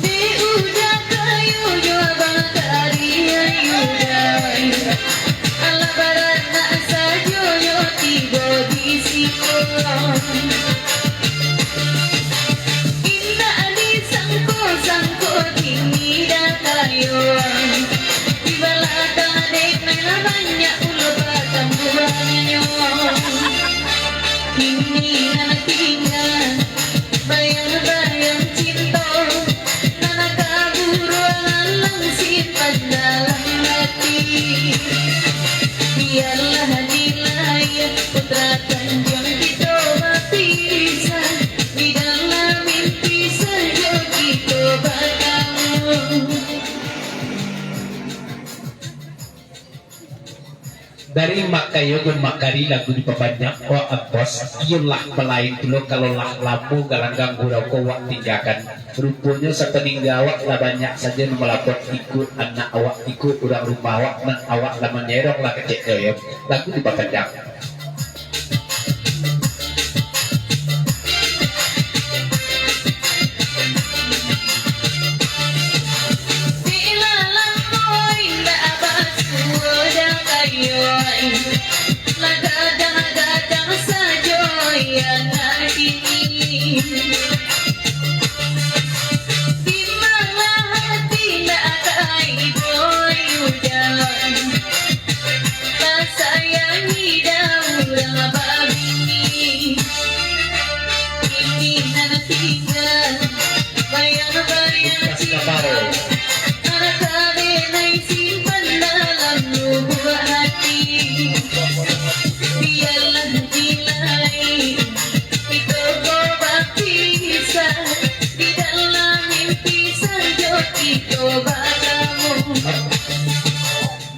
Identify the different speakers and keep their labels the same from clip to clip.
Speaker 1: Di udah kayu jua bakari ayudan ala barana sajo yo tigo di sikon indah di sangko tinggi dan kayuan di balada dek nela banyak ulo batang buahnya ini anak tinggal bayang-bayang cinta nana kaburuan simpan dalam hati biarlah nilai putra Tanjung kita bisa di dalam mimpi saja kita bertemu.
Speaker 2: Dari makayo dan makari lagu di pabanyak wa bos iyalah pelain dulu kalau lah lampu galanggang gurau ko wak tinggakan rupanya sepeninggal awak lah banyak saja melapor ikut anak awak ikut orang rumah awak dan awak lah menyerok lah kecil ya lagu di pabanyak.
Speaker 1: Lagadang sajo yang ini di mana hati nak kaiboy udan tak sayangi daurang babini ini nana tinggal bayang-bayang cinta anak kabenai simpan dalam lubuk hati biarlah nilai itu gobat bisa di dalam mimpi saja kita bertemu.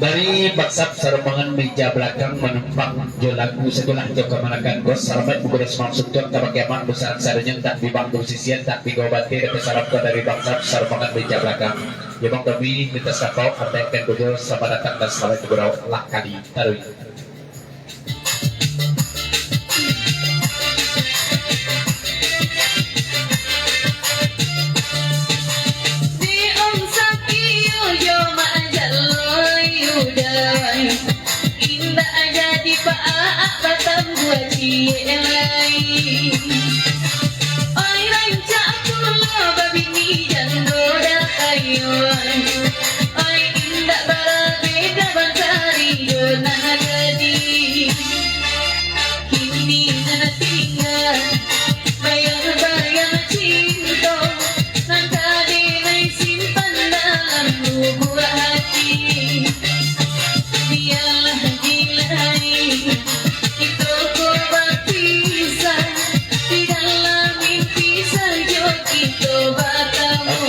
Speaker 2: Dari baksap sarbangan meja belakang menumpang jo lagu sebelah jo kemanakan gos sarabat buku resman sutun tabak yaman besar saranya tak bibang dosisian tak bigobati dan sarapkan dari baksap sarbangan meja belakang ya bang kami minta sapau artikan dulu sama datang dan selamat keberau lah kali tarui.
Speaker 1: Indah jadi paak batang buat cielai oi rancak pulo babini jandoda kayuan oi indah berbeda bantari dona gadi kini nana tinggal bayang-bayang cinta nan kadenai simpan dalam lubuk hati biarlah nilai itu gobat bisa di dalam mimpi saja kita bertemu.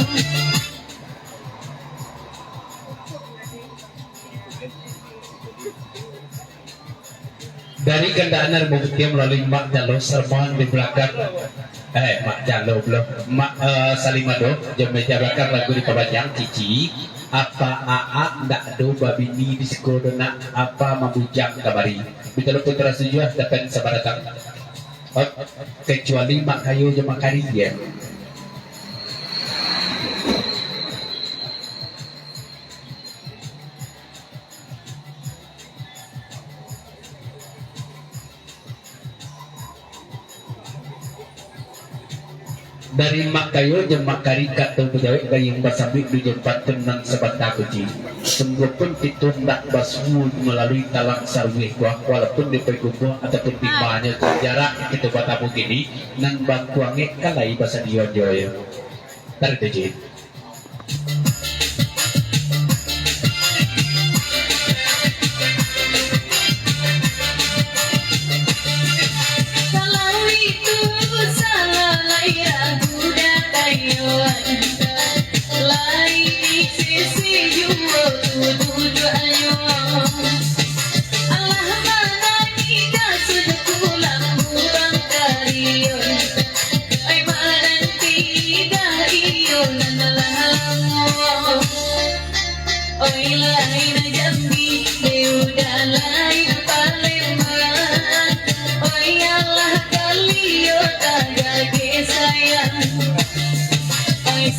Speaker 2: Dari kendaraan membuktikan melalui Mak Jalo serban di belakang Mak Jalo belum Mak Salimado jam meja belakang lagu di pabajang cici apa aa ndak do babini di sekolah apa mabujang kabari bila putra setuju dapat sabaratan kecuali mak kayu jema kari ya. Dari mak kayo jeung mak kari katong pejawe gayung basabik di jempat tenang sebatah kuci semua pun ditundak basmu melalui talang sarwih kuah walaupun di pekukuh ataupun di banyak jarak itu bata begini nang bantuange kalai bahasa dia joyo tarik dejit.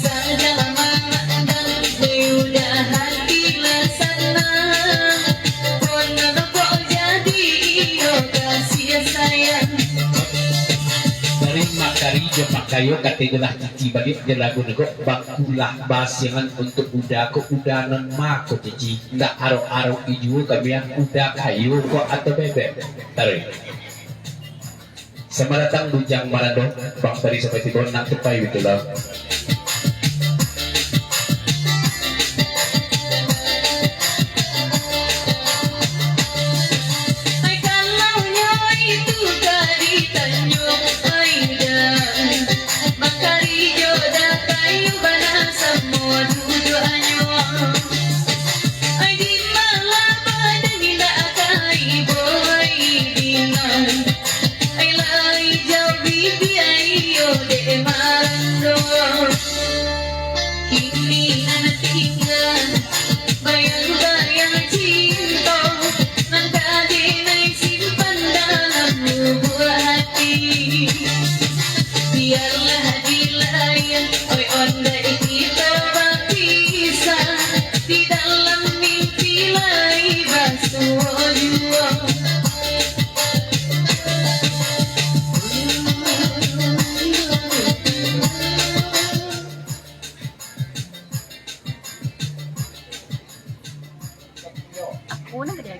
Speaker 1: sadar memandang udah hati lesana Kono kok jadi iyo kasih sayang
Speaker 2: dari makari je makayo kategelah cici balik je lagu nego bakulah basiangan untuk udah ko udanan mako cici ndak aro-aro ijo kami yang udah kayu ko atau bebek tarik sama datang bujang marado bang tadi seperti itu nak tepai gitu lah
Speaker 1: Ay kalau nyawa itu tadi tanjung Aida Bakari joda kayu bana semua tujuannya Ay di malam badan tidak akai boy dinan Ay lai jauh bibi ayo de marando Kini anak tinggal bayang-bayang cinta Nang kadinay simpan dalam lubuk hati Biarlah dilayan oi ondai kita berpisah Di dalam mimpi lai basuh jua
Speaker 3: Aku nak dia.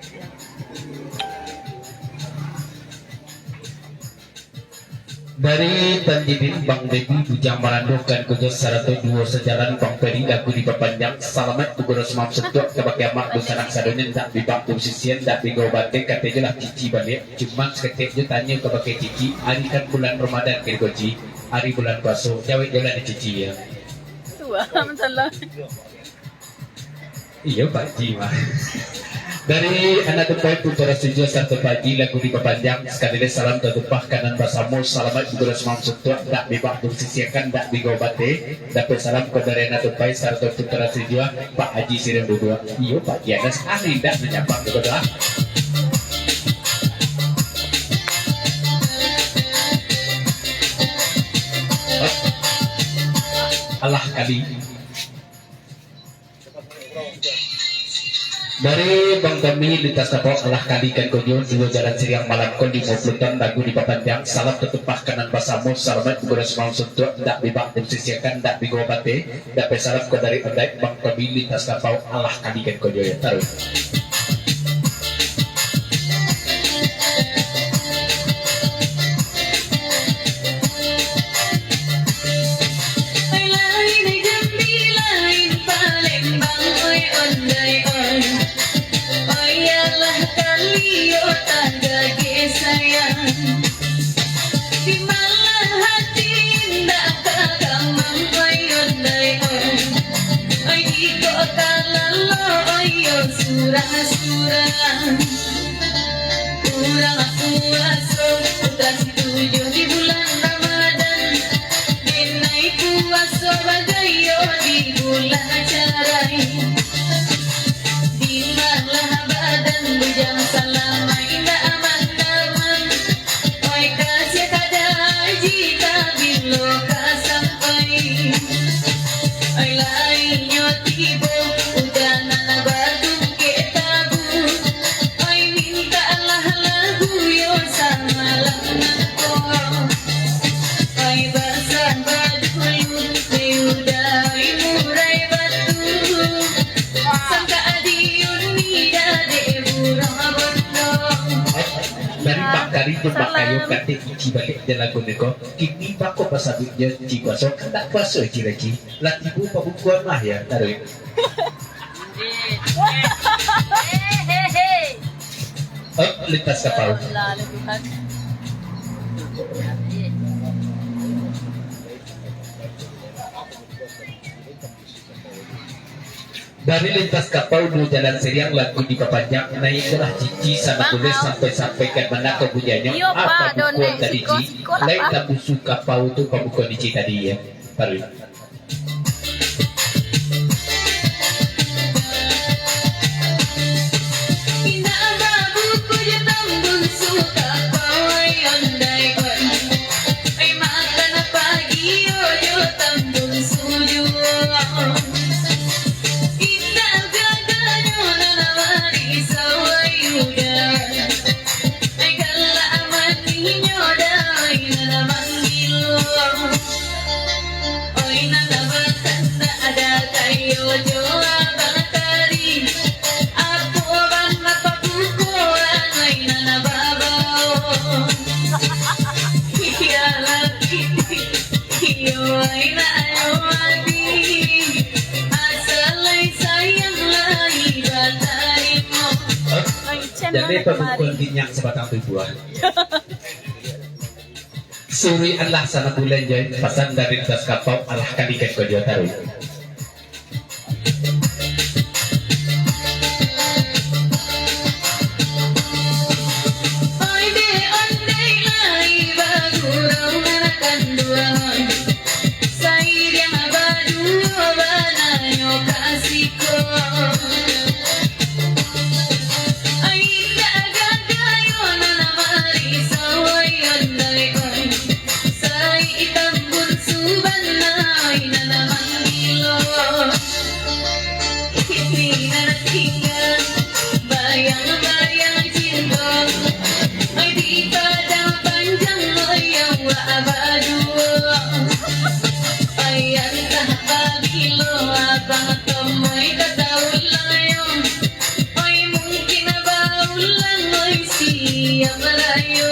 Speaker 2: dari Tanjidin Bang Debi Bujang Marandokan Kujo Sarato Duo Sejalan Bang Peri lagu di Papanjang Salamat Tugoro Semam Setuk Kebakai Mak Dosanak Sadonin Tak Bibak Sisian Tak Bigo Bate Katejelah Cici balik Cuma seketik je tanya kebakai Cici hari kan bulan Ramadan ke Goji hari bulan puasa jawab jalan di Cici ya
Speaker 3: Tua masalah.
Speaker 2: iya Pak Ji mah dari anak tupai putra setuju satu pagi lagu di Papanjang sekali lagi salam tertumpah kanan basamu selamat juga semam setua tak bibak sisiakan tak bigobate dapat salam kepada anak tupai satu putra setuju Pak Haji Sirem Dua iya Pak Ji ada sekali tak menyapa kepada Allah kali dari Bang Kami lintas kapal Allah kalikan kunjung dua jalan siriang malam kon di Moplutan lagu di Papanjang salam tetupah kanan basamu salamat gura semang suntuk tak bibak sisiakan tak bigobate dapat salam ke dari ondai Bang Kami lintas kapal Allah kalikan kunjung ya taruh
Speaker 1: Ay lain ay jambi lain Palembang oi ondai oi Oi yalah kalio tangga sayang Di malah hati indah kagamang oi ondai oi Oi di kota lalo oi yo surah-surah Kurang puasa putra setuju di bulan Ramadan Dinai puasa bagayo di bulan carai Di malah badan bujang salam indah aman-aman Oi kasih kada jika bilo kasampai Oi lainyo tibo udah nana batung ke tabu Oi minta Allah lagu yo sama langanko Oi basah badulu diudai murai batu Sangka adiun nida de burung bondo
Speaker 2: dari Pak Kari tu Pak Kayu kate Cici balik je lagu neko kini bako pasabit je Cici kuasa tak kuasa Cici latibu pabukuan lah ya taruh lintas kapal
Speaker 3: Lalu Tuhan.
Speaker 2: dari lintas kapal dua jalan seriang lagu di Papanjang naiklah Cici sana tulis sampai sampaikan mana kebujannya
Speaker 3: Iya, Pak,
Speaker 2: apa bukuan
Speaker 3: donde
Speaker 2: tadi Ci
Speaker 3: siko lah,
Speaker 2: lain
Speaker 3: Pak.
Speaker 2: tak busu kapal tu pembukuan di Ci tadi ya taruh
Speaker 1: Indah babuku je tambung suka pawai ondai oi Ai makan pagi yo tambung suju
Speaker 2: Jadi pemukul minyak sebatang ribuan. Suri Allah sana bulan jahit pasan dari tas kapau Allah kalikan kau jauh taruh.
Speaker 1: Onde onde lai bagurau nganakan duaan. Sairya badu banayo kasiko. Ainda gagayo na marisa hoy onde oy. Sai itambun subanay na namangilo. Hindi na natingan bayang-bayang cindong. Ay di pada panjang moyang waabadu. Ay ang kahapabilo abang tomoy tatawid layong. Ay mungkin na baulan mo'y siya malayo.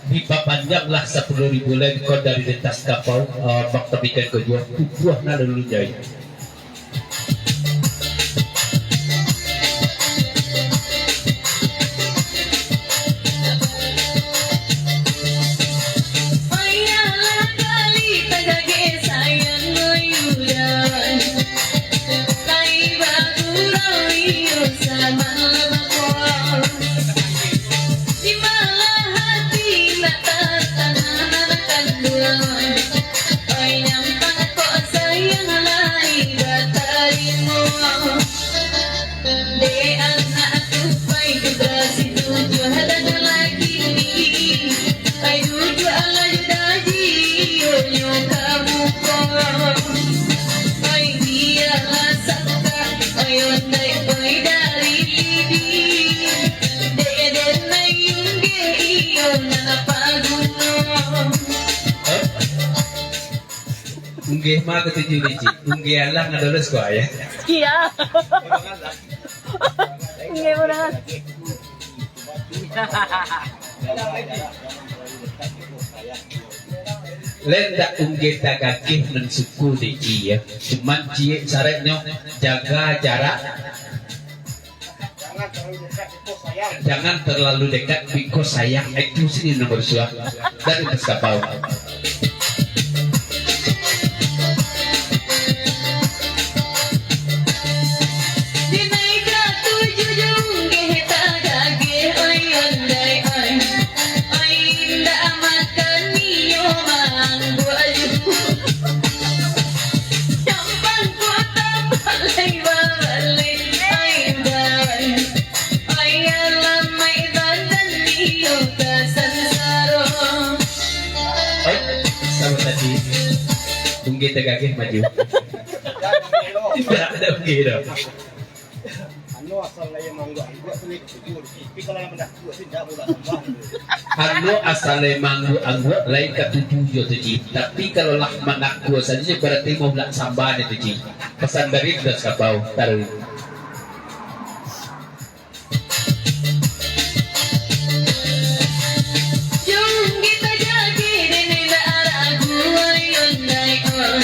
Speaker 2: Dipapanjanglah 10.000 lagi kau dari lintas kapau bak tepikan kau jual buah na dulu jahit.
Speaker 1: Ayalah kali tagage sayang ngoyudan. Tay bagurau iyo sama lemako. Di malah hati natatanan kanduan. Ay nyampang ko sayang lay batarimu. De anak tupay juga si tujuh hadan lagi ni. Ay tujuh ala judaji yo kamu ko. Ay dia saka ay onday koy dari lidi. De na yung iyo na napaguno.
Speaker 2: Unggih mah ketujuh biji. Unggih Allah ngadolos ko ayah.
Speaker 3: Iya. Hindi mo na.
Speaker 2: Lenda unggih tagakih mensuku di ya. Cuman cie saretnya jaga jarak. Jangan terlalu dekat because sayang itu sini nomor suah dari tas kapau.
Speaker 1: Dinay ka tujuh jungge tagage ay onday ay. Ay inda makan niyo mangguayu. Yampang ko tapalay babalay ay bawal. Ay alam may badan niyo kasansaro.
Speaker 2: Ay, sama tadi unggih tagakih maju. Tidak ada unggih dong.
Speaker 4: Ano asal na yung mangga? Ibu tuloy ko siguro. Ikaw lang naman ako. Hindi ako lang ang
Speaker 2: Ano asale manggu anggu lain ketujuh yo tuji. Tapi kalau lah mengaku saja berarti mau belak samban itu tuji. Pesan dari das kapau taruh.
Speaker 1: Jungge tagage dinila aragu ay onday ay.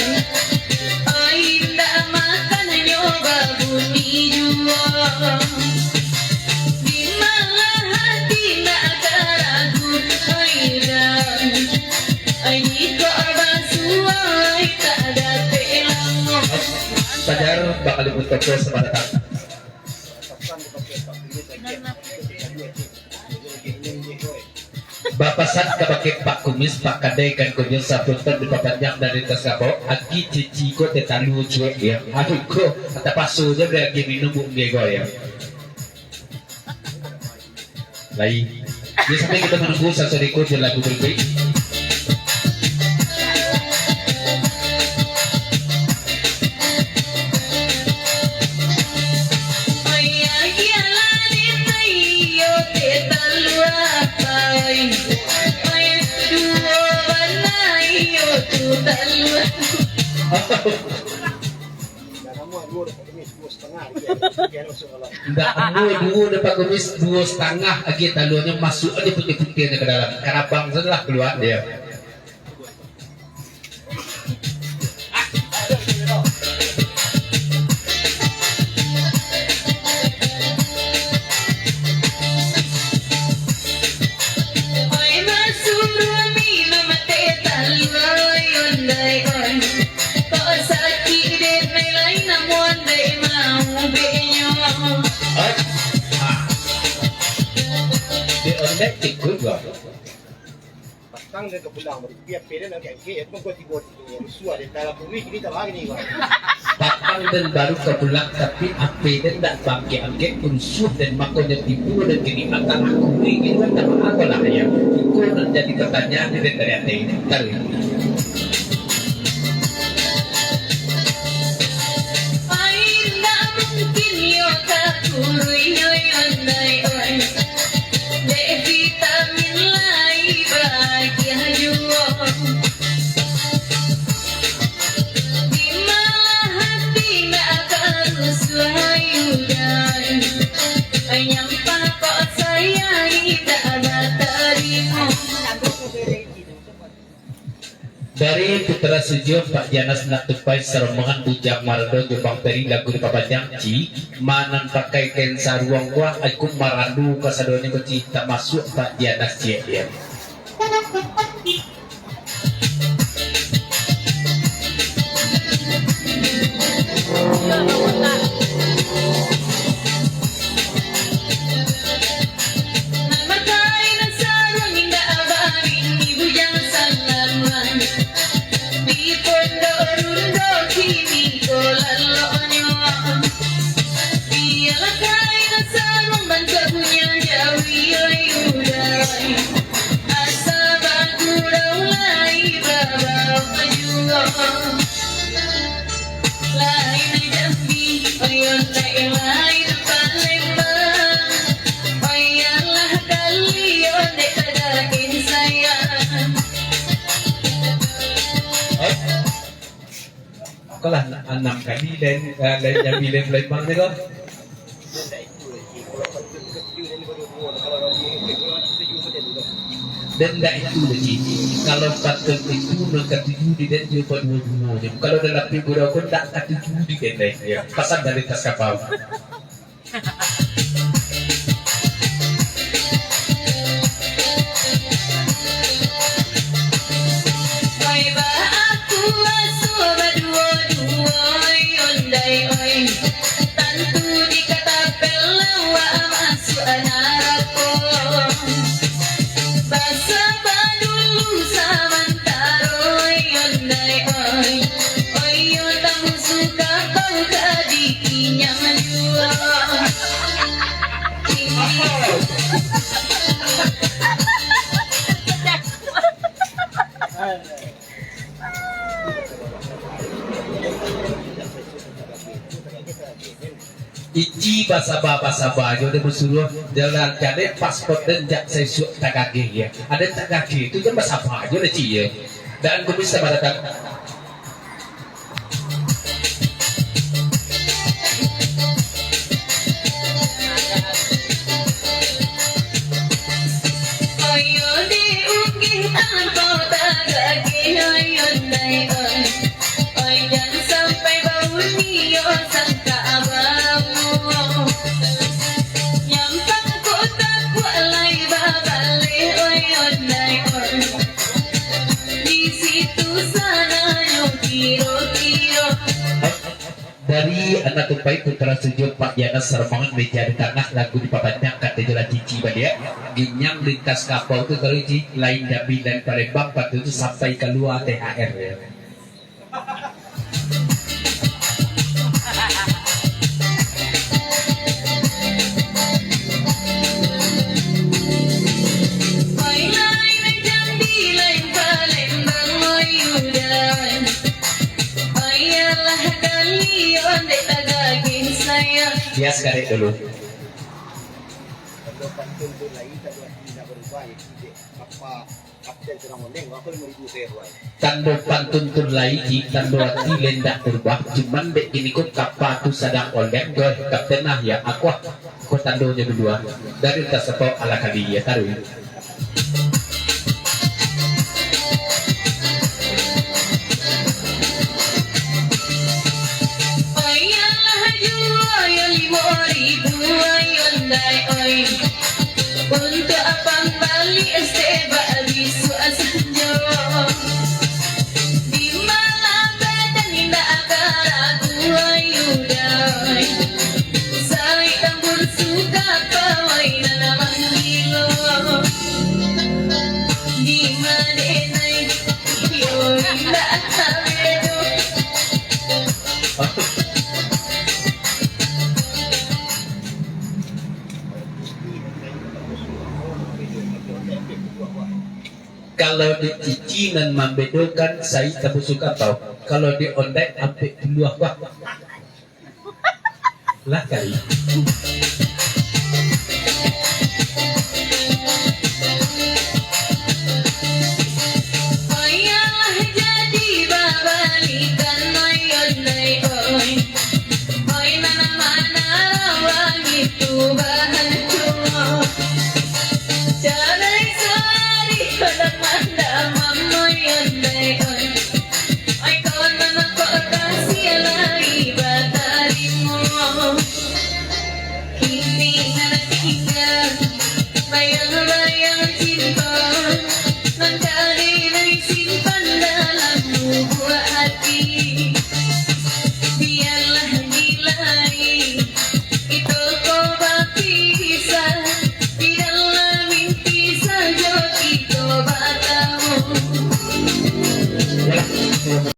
Speaker 1: Ay inda makan niyo babuni juwa. Di malah hati na karagu ay dan. Ay di ko abasua ay tagate lang mo.
Speaker 2: Sadar bakal dibutuh sama datang. Bapasan kabakit Pak Kumis Pak Kadai kan kumis satu ton dipapanjang dari tas kapau. Aki cici ko tetalu cuek ya. Aduh ko kata pasunya lagi minum ngego ya. Lai. Jadi sampai kita menunggu sasariko di lagu berikut.
Speaker 1: Ay ayalah ditayo te taluapay. Ay duo banayo tu talua.
Speaker 2: Enggak dua dapat kumis 2,5 lagi talunya masuk aja putih-putihnya ke dalam. Karena bang setelah keluar dia. Dek tikul gua.
Speaker 4: Tang dia kepulang, dia pede nak kayak itu kau tiga suara dia dalam bumi ini tak lagi ni gua.
Speaker 2: Patang dan baru kepulang tapi apa dan tak bangke angke unsur dan makanya tipu dan kini akan aku ini kan tak aku lah ya. Itu jadi pertanyaan dari hati ini. Tarik. Dari Putra Sujo Pak Janas nak tupai serombongan bujang mardo jubang peri lagu di papajang ci manan pakai kensa ruang wah aku marandu kasadone beci tak masuk Pak Janas cie dia. Kalah 6 kali lain yang bilang lain bang ni kau. Dan dah itu lagi. Kalau kata itu nak tujuh di dan dia pada dua. Kalau dalam figura pun tak kata tujuh di dan ya. Pasal dari tas kapal. Iji bahasa baju dia bersuruh jalan jadi paspor dan jak sesuatu tak kaki ya. Ada tak kaki itu kan bahasa baju dia cie. Dan aku bisa datang. Dari anak tupai Putra Sujo Pak Janas Sermongan meja di tengah lagu di papanya kata jalan cici balik ginyang lintas kapal itu terus lain Dabi dan Palembang pada itu sampai keluar THR ya. Dia sekarang dulu. Tando pantun lagi tando hati lendak berubah cuman dek ini kok kapatu sadang oleng gue kapten nah ya aku tandonya berdua dari tas sepok ala kali ya taruh.
Speaker 1: Untuk apa balik esteba bisu asanjo di malam badan indah akaraku ayudai saya tambur suka pawai nana manggilo
Speaker 2: Kalau di cicinan membedakan saya tabusuk atau kalau di ondek sampai dua wah. Lah kali.
Speaker 1: Ayalah jadi babalikan ayon nay oy. Oy mana-mana rawang itu bahan cuma. Jangan sari pada manda mamoyon nay oy. Ay kawan mana kok kasih lagi batarimu. Hindi na natinggal bayang